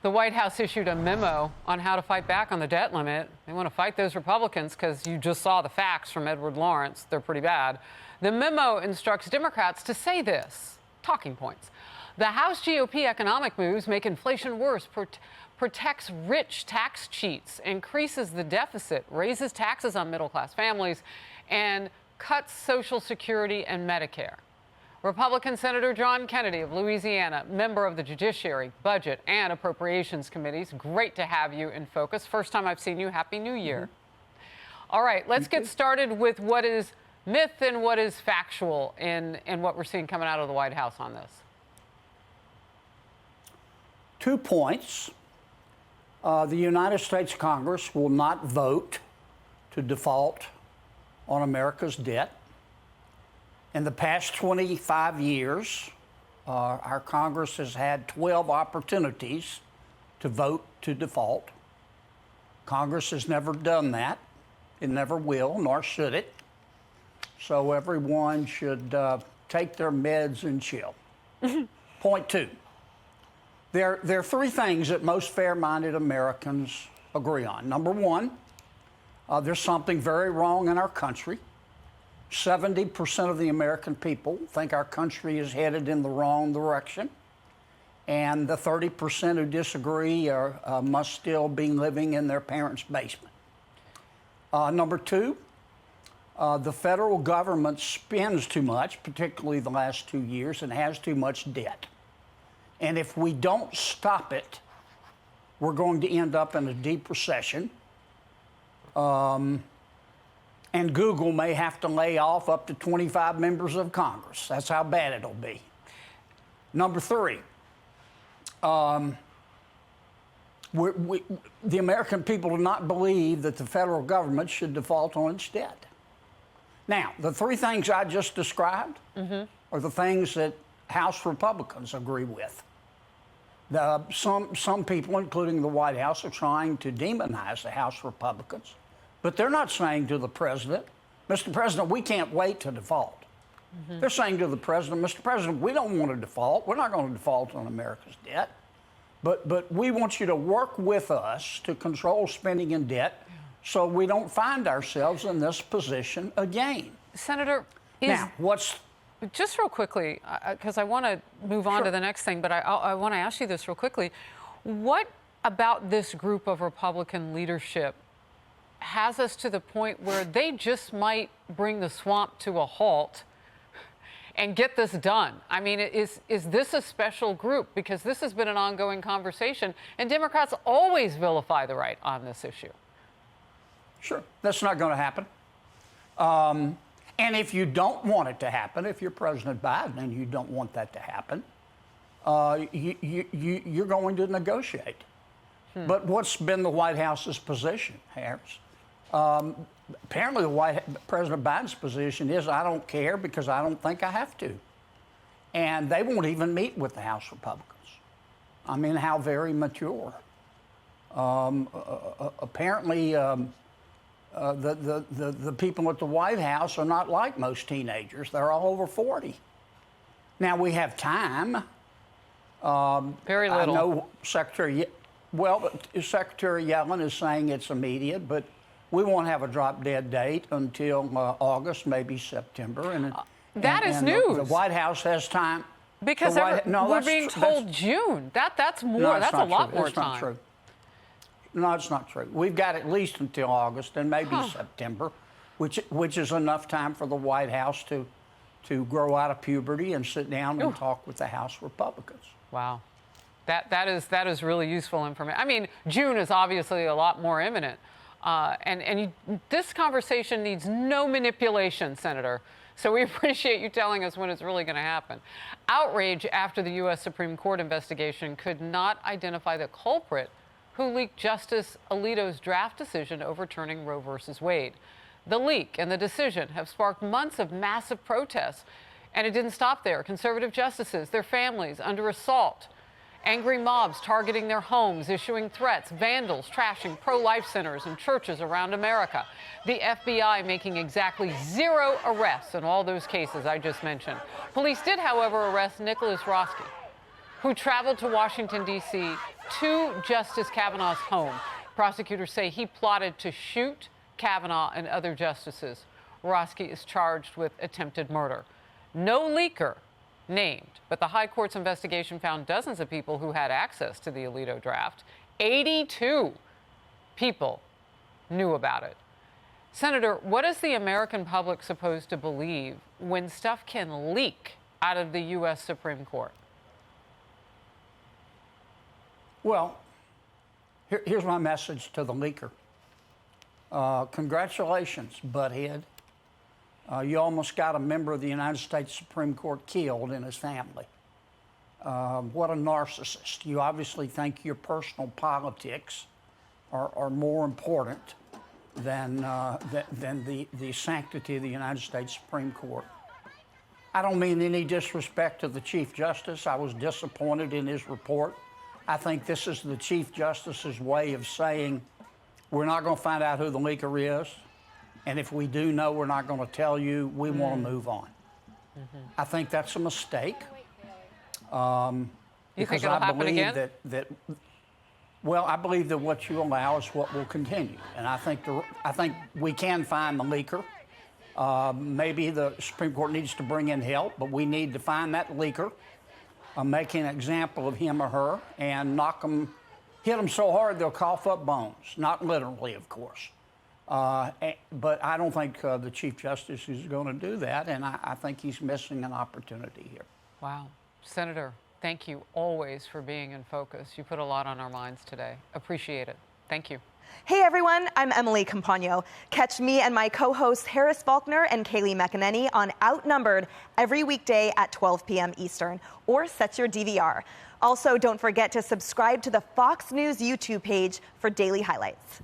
The White House issued a memo on how to fight back on the debt limit. They want to fight those Republicans because you just saw the facts from Edward Lawrence. They're pretty bad. The memo instructs Democrats to say this. Talking points. The House GOP economic moves make inflation worse, protects rich tax cheats, increases the deficit, raises taxes on middle-class families, and cuts Social Security and Medicare. Republican Senator John Kennedy of Louisiana, member of the Judiciary, Budget, and Appropriations Committees. Great to have you in focus. First time I've seen you. Happy New Year. All right, let's get started with what is myth and what is factual in what we're seeing coming out of the White House on this. 2 points. The United States Congress will not vote to default on America's debt. In the past 25 years, our Congress has had 12 opportunities to vote to default. Congress has never done that. It never will, nor should it. So everyone should take their meds and chill. Point 2. There are 3 things that most fair-minded Americans agree on. Number 1, there's something very wrong in our country. 70% of the American people think our country is headed in the wrong direction. And the 30% who disagree must still be living in their parents' basement. Number 2, the federal government spends too much, particularly the last 2 years, and has too much debt. And if we don't stop it, we're going to end up in a deep recession. And Google may have to lay off up to 25 members of Congress. That's how bad it'll be. Number 3, the American people do not believe that the federal government should default on its debt. Now, the 3 things I just described are the things that House Republicans agree with. Some people, including the White House, are trying to demonize the House Republicans. But they're not saying to the president, Mr. President, we can't wait to default. They're saying to the president, Mr. President, we don't want to default. We're not going to default on America's debt. But we want you to work with us to control spending and debt so we don't find ourselves in this position again. Senator, now, just real quickly, because I want to move on to the next thing, but I want to ask you this real quickly. What about this group of Republican leadership has us to the point where they just might bring the swamp to a halt and get this done? I mean, is this a special group? Because this has been an ongoing conversation, and Democrats always vilify the right on this issue. Sure, that's not going to happen. And if you don't want it to happen, if you're President Biden and you don't want that to happen, you're going to negotiate. But what's been the White House's position, Harris? Apparently, President Biden's position is, I don't care because I don't think I have to. And they won't even meet with the House Republicans. I mean, how very mature. Apparently, the people at the White House are not like most teenagers. They're all over 40. Now, we have time. Very little. I know Secretary Yellen is saying it's immediate, but we won't have a drop-dead date until August, maybe September. That is news. The White House has time. Because we're being told June. That's more. No, that's a lot more That's time. not true. No, it's not true. We've got at least until August and maybe September, which is enough time for the White House to grow out of puberty and sit down and talk with the House Republicans. Wow. That is really useful information. I mean, June is obviously a lot more imminent. This conversation needs no manipulation, Senator. So we appreciate you telling us when it's really going to happen. Outrage after the U.S. Supreme Court investigation could not identify the culprit who leaked Justice Alito's draft decision overturning Roe v. Wade. The leak and the decision have sparked months of massive protests. And it didn't stop there. Conservative justices, their families under assault. Angry mobs targeting their homes, issuing threats, vandals trashing pro-life centers and churches around America. The FBI making exactly 0 arrests in all those cases I just mentioned. Police did, however, arrest Nicholas Roski. who traveled to Washington, D.C. to Justice Kavanaugh's home. Prosecutors say he plotted to shoot Kavanaugh and other justices. Orosky is charged with attempted murder. No leaker named, but the High Court's investigation found dozens of people who had access to the Alito draft. 82 people knew about it. Senator, what is the American public supposed to believe when stuff can leak out of the U.S. Supreme Court? Well, here's my message to the leaker. Congratulations, butthead. You almost got a member of the United States Supreme Court killed and his family. What a narcissist. You obviously think your personal politics are more important than the sanctity of the United States Supreme Court. I don't mean any disrespect to the Chief Justice. I was disappointed in his report. I think this is the Chief Justice's way of saying we're not going to find out who the leaker is, and if we do know, we're not going to tell you. We want to move on. I think that's a mistake. You think it'll happen again? Well, I believe that what you allow is what will continue, and I think we can find the leaker. Maybe the Supreme Court needs to bring in help, but we need to find that leaker, make an example of him or her, and hit them so hard they'll cough up bones. Not literally, of course. But I don't think the Chief Justice is going to do that, and I think he's missing an opportunity here. Wow. Senator, thank you always for being in focus. You put a lot on our minds today. Appreciate it. Thank you. Hey everyone, I'm Emily Campagno. Catch me and my co-hosts Harris Faulkner and Kaylee McEnany on Outnumbered every weekday at 12 p.m. Eastern, or set your DVR. Also, don't forget to subscribe to the Fox News YouTube page for daily highlights.